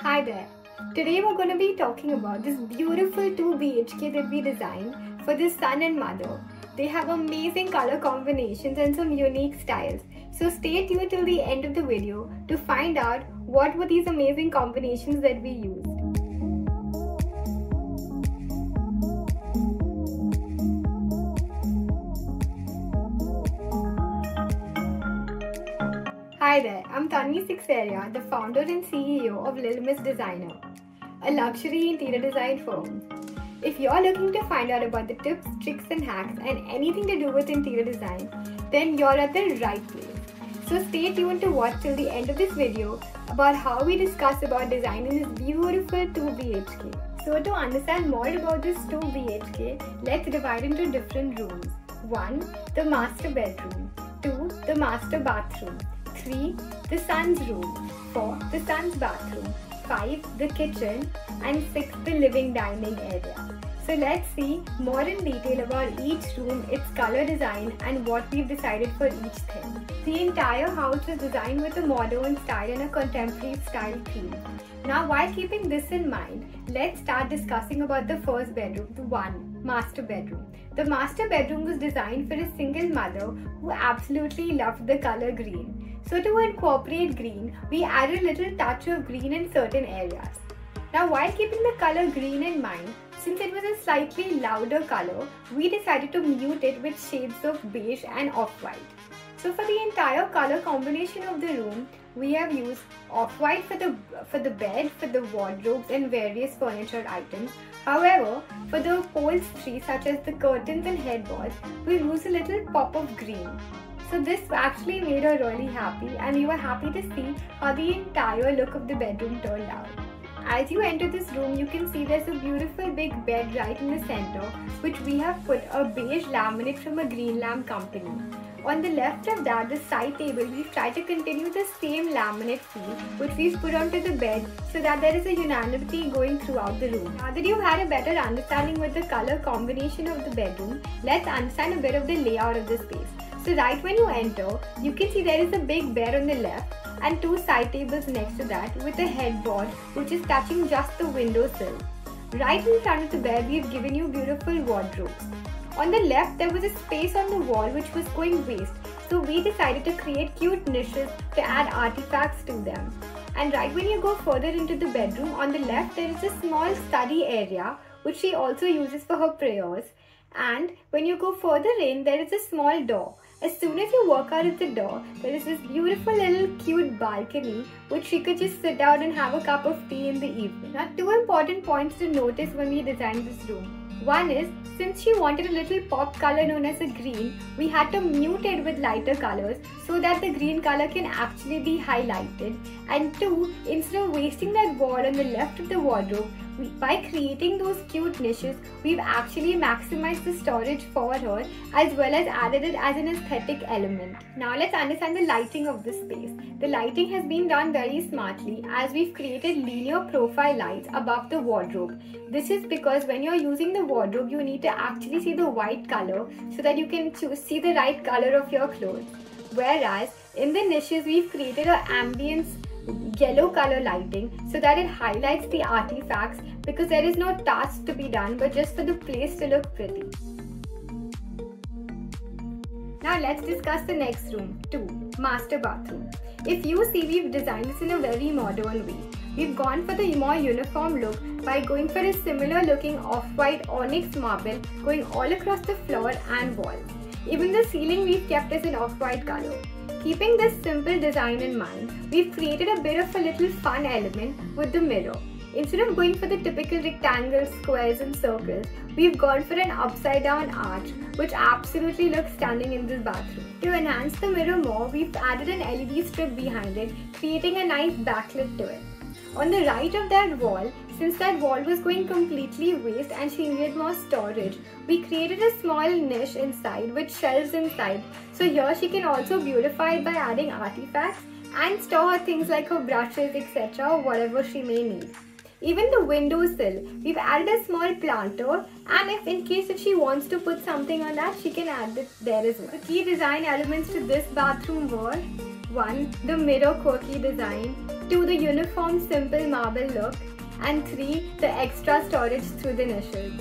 Hi there. Today we're going to be talking about this beautiful 2 BHK that we designed for this son and mother. They have amazing color combinations and some unique styles. So stay tuned till the end of the video to find out what were these amazing combinations that we used. Hi there, I'm Tanvi Sixeria, the founder and CEO of Littlemsdesigner, a luxury interior design firm. If you're looking to find out about the tips, tricks and hacks and anything to do with interior design, then you're at the right place. So stay tuned to watch till the end of this video about how we discuss about designing this beautiful 2 BHK. So to understand more about this 2 BHK, let's divide into different rooms. 1. The master bedroom. 2. The master bathroom. 3. The son's room. 4. The son's bathroom. 5. The kitchen. And 6. The living dining area. So let's see more in detail about each room, its color design and what we've decided for each thing. The entire house is designed with a modern style and a contemporary style theme. Now while keeping this in mind, let's start discussing about the first bedroom, the master bedroom. The master bedroom was designed for a single mother who absolutely loved the color green. So to incorporate green, we added a little touch of green in certain areas. Now while keeping the color green in mind, since it was a slightly louder color, we decided to mute it with shades of beige and off-white. So for the entire color combination of the room, we have used off-white for the bed, for the wardrobes and various furniture items. However, for the upholstery such as the curtains and headboards, we used a little pop of green. So this actually made her really happy and we were happy to see how the entire look of the bedroom turned out. As you enter this room, you can see there's a beautiful big bed right in the center, which we have put a beige laminate from a green lamp company. On the left of that, the side table, we've tried to continue the same laminate feel which we've put onto the bed so that there is a unanimity going throughout the room. Now that you've had a better understanding with the color combination of the bedroom, let's understand a bit of the layout of the space. So right when you enter, you can see there is a big bed on the left and 2 side tables next to that with a headboard which is touching just the windowsill. Right in front of the bed, we've given you beautiful wardrobes. On the left, there was a space on the wall which was going waste, so we decided to create cute niches to add artifacts to them. And right when you go further into the bedroom, on the left there is a small study area which she also uses for her prayers. And when you go further in, there is a small door. As soon as you walk out of the door, there is this beautiful little cute balcony which she could just sit down and have a cup of tea in the evening. Now 2 important points to notice when we designed this room. One is, since she wanted a little pop color known as a green, we had to mute it with lighter colors so that the green color can actually be highlighted. And 2, instead of wasting that wall on the left of the wardrobe, by creating those cute niches, we've actually maximized the storage for her as well as added it as an aesthetic element. Now let's understand the lighting of this space. The lighting has been done very smartly as we've created linear profile lights above the wardrobe. This is because when you're using the wardrobe, you need to actually see the white color so that you can see the right color of your clothes. Whereas in the niches, we've created an ambience yellow color lighting so that it highlights the artifacts because there is no task to be done but just for the place to look pretty. Now let's discuss the next room, 2, master bathroom. If you see, we've designed this in a very modern way. We've gone for the more uniform look by going for a similar looking off-white onyx marble going all across the floor and walls. Even the ceiling we've kept as an off-white color. Keeping this simple design in mind, we've created a bit of a little fun element with the mirror. Instead of going for the typical rectangles, squares and circles, we've gone for an upside down arch which absolutely looks stunning in this bathroom. To enhance the mirror more, we've added an LED strip behind it, creating a nice backlit to it. On the right of that wall, since that wall was going completely waste and she needed more storage, we created a small niche inside with shelves inside. So here she can also beautify it by adding artifacts and store her things like her brushes, etc. or whatever she may need. Even the windowsill, we've added a small planter and if she wants to put something on that, she can add it there as well. The key design elements to this bathroom were 1. The mirror quirky design. 2. The uniform simple marble look. And 3. The extra storage through the niches.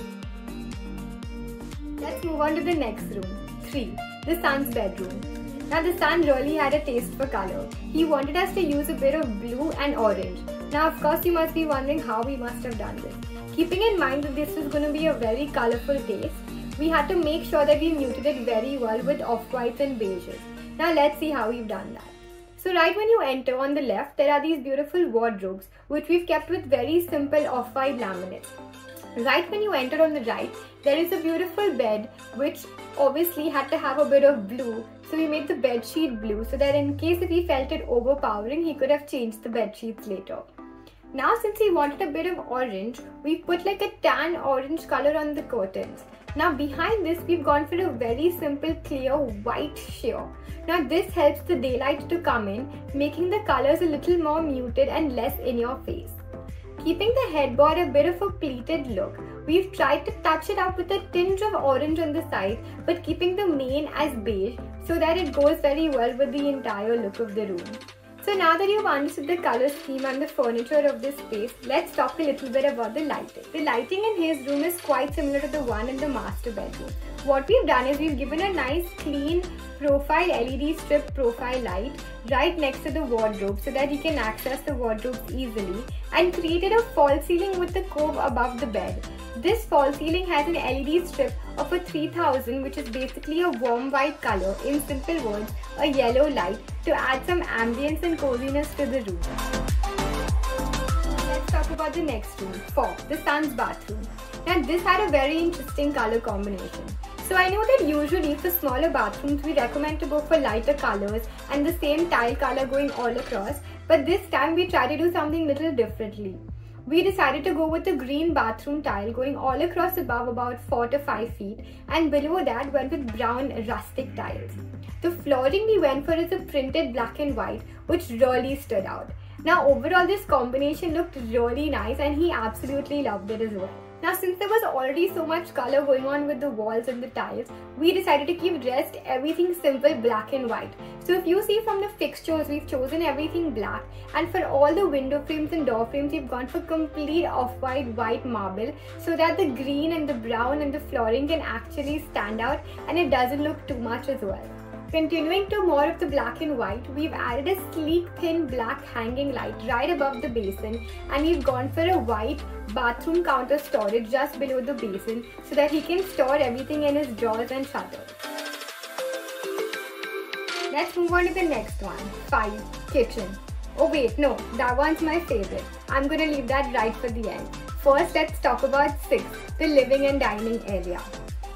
Let's move on to the next room. 3. The son's bedroom. Now the son really had a taste for color. He wanted us to use a bit of blue and orange. Now of course you must be wondering how we must have done this. Keeping in mind that this was going to be a very colorful taste, we had to make sure that we muted it very well with off-whites and beiges. Now let's see how we've done that. So right when you enter on the left, there are these beautiful wardrobes which we've kept with very simple off-white laminates. Right when you enter on the right, there is a beautiful bed which obviously had to have a bit of blue. So we made the bed sheet blue so that in case if he felt it overpowering, he could have changed the bed sheets later. Now since he wanted a bit of orange, we put like a tan orange color on the curtains. Now behind this, we've gone for a very simple clear white sheer. Now this helps the daylight to come in, making the colors a little more muted and less in your face. Keeping the headboard a bit of a pleated look, we've tried to touch it up with a tinge of orange on the side, but keeping the main as beige so that it goes very well with the entire look of the room. So now that you've understood the color scheme and the furniture of this space, let's talk a little bit about the lighting. The lighting in his room is quite similar to the one in the master bedroom. What we've done is we've given a nice clean profile LED strip profile light right next to the wardrobe so that he can access the wardrobes easily, and created a false ceiling with the cove above the bed. This false ceiling has an LED strip of a 3000, which is basically a warm white color, in simple words, a yellow light, to add some ambience and coziness to the room. Let's talk about the next room, 4. The son's bathroom. Now this had a very interesting color combination. So I know that usually for smaller bathrooms we recommend to go for lighter colors and the same tile color going all across, but this time we tried to do something little differently. We decided to go with the green bathroom tile going all across above about 4 to 5 feet, and below that went with brown rustic tiles. The flooring we went for is a printed black and white, which really stood out. Now overall this combination looked really nice and he absolutely loved it as well. Now since there was already so much color going on with the walls and the tiles, we decided to keep rest everything simple black and white. So if you see from the fixtures, we've chosen everything black, and for all the window frames and door frames, we've gone for complete off-white white marble so that the green and the brown and the flooring can actually stand out and it doesn't look too much as well. Continuing to more of the black and white, we've added a sleek thin black hanging light right above the basin, and we've gone for a white bathroom counter storage just below the basin so that he can store everything in his drawers and shutters. Let's move on to the next one, 5. Kitchen. Oh wait, no, that one's my favorite. I'm gonna leave that right for the end. First, let's talk about 6, the living and dining area.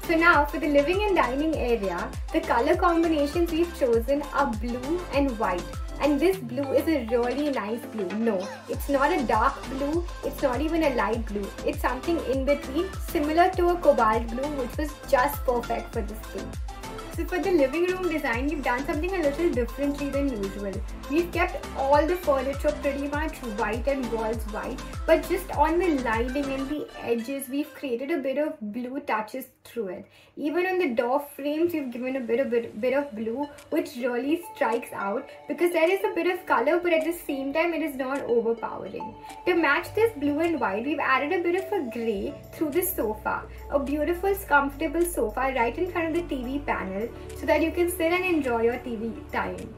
So now for the living and dining area, the color combinations we've chosen are blue and white. And this blue is a really nice blue. No, it's not a dark blue, it's not even a light blue. It's something in between, similar to a cobalt blue, which was just perfect for this theme. So for the living room design, we've done something a little differently than usual. We've kept all the furniture pretty much white and walls white, but just on the lining and the edges, we've created a bit of blue touches through it. Even on the door frames, we've given a bit of blue, which really strikes out because there is a bit of color, but at the same time, it is not overpowering. To match this blue and white, we've added a bit of a grey through the sofa, a beautiful, comfortable sofa right in front of the TV panel, so that you can sit and enjoy your TV time.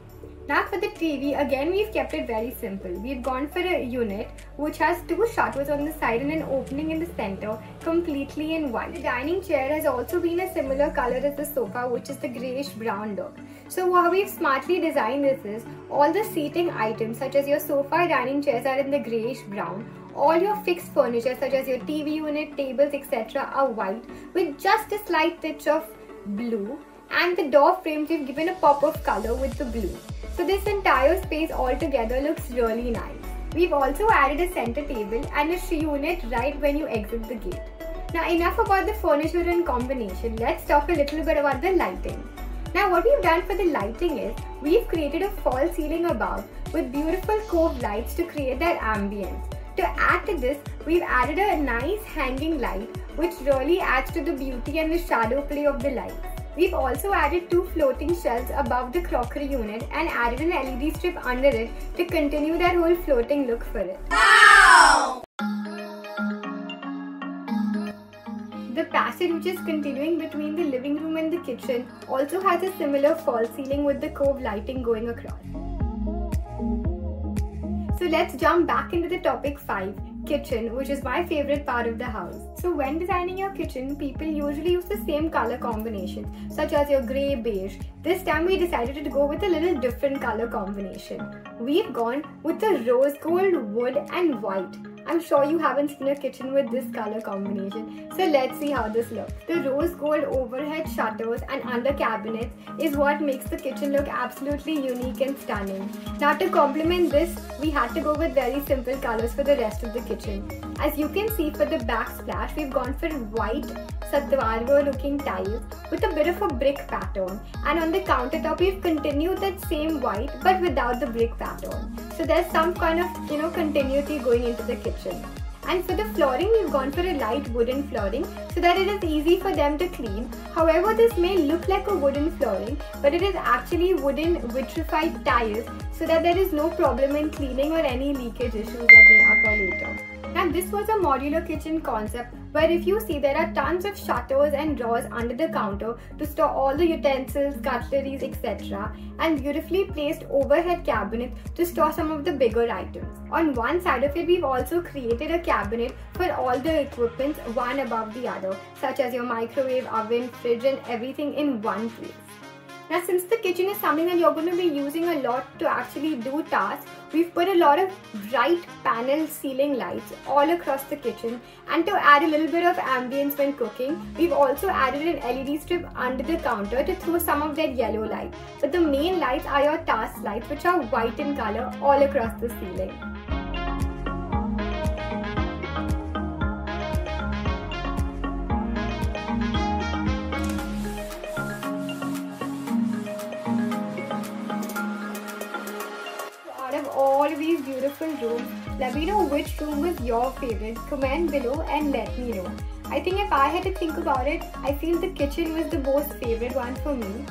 Now for the TV, again we've kept it very simple. We've gone for a unit which has 2 shutters on the side and an opening in the center, completely in white. The dining chair has also been a similar color as the sofa, which is the greyish brown look. So how we've smartly designed this is, all the seating items such as your sofa, dining chairs are in the greyish brown. All your fixed furniture such as your TV unit, tables, etc. are white with just a slight touch of blue. And the door frames, we've given a pop of color with the blue. So this entire space altogether looks really nice. We've also added a center table and a unit right when you exit the gate. Now enough about the furniture and combination, let's talk a little bit about the lighting. Now what we've done for the lighting is, we've created a false ceiling above with beautiful cove lights to create that ambience. To add to this, we've added a nice hanging light which really adds to the beauty and the shadow play of the lights. We've also added 2 floating shelves above the crockery unit and added an LED strip under it to continue that whole floating look for it. Wow! The passage, which is continuing between the living room and the kitchen, also has a similar false ceiling with the cove lighting going across. So let's jump back into the topic 5, kitchen, which is my favorite part of the house. So when designing your kitchen, people usually use the same color combinations, such as your grey, beige. This time we decided to go with a little different color combination. We've gone with the rose gold, wood and white. I'm sure you haven't seen a kitchen with this color combination. So let's see how this looks. The rose gold overhead shutters and under cabinets is what makes the kitchen look absolutely unique and stunning. Now to complement this, we had to go with very simple colors for the rest of the kitchen. As you can see, for the backsplash, we've gone for white Satwargo looking tiles with a bit of a brick pattern. And on the countertop, we've continued that same white but without the brick pattern. So there's some kind of continuity going into the kitchen. And for the flooring, we've gone for a light wooden flooring so that it is easy for them to clean. However, this may look like a wooden flooring, but it is actually wooden vitrified tiles so that there is no problem in cleaning or any leakage issues that may occur later. Now this was a modular kitchen concept where if you see there are tons of shutters and drawers under the counter to store all the utensils, cutleries, etc. and beautifully placed overhead cabinets to store some of the bigger items. On one side of it, we've also created a cabinet for all the equipment one above the other, such as your microwave, oven, fridge and everything in one place. Now since the kitchen is something that you're going to be using a lot to actually do tasks, we've put a lot of bright panel ceiling lights all across the kitchen, and to add a little bit of ambience when cooking, we've also added an LED strip under the counter to throw some of that yellow light. But the main lights are your task lights, which are white in color all across the ceiling. All of these beautiful rooms, let me know which room was your favorite. Comment below and let me know. I think if I had to think about it, I feel the kitchen was the most favorite one for me.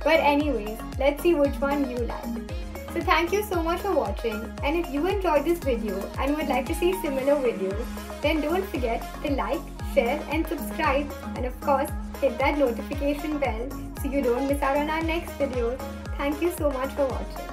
But anyways, let's see which one you like. So thank you so much for watching, and if you enjoyed this video and would like to see similar videos, then don't forget to like, share and subscribe, and of course hit that notification bell so you don't miss out on our next videos. Thank you so much for watching.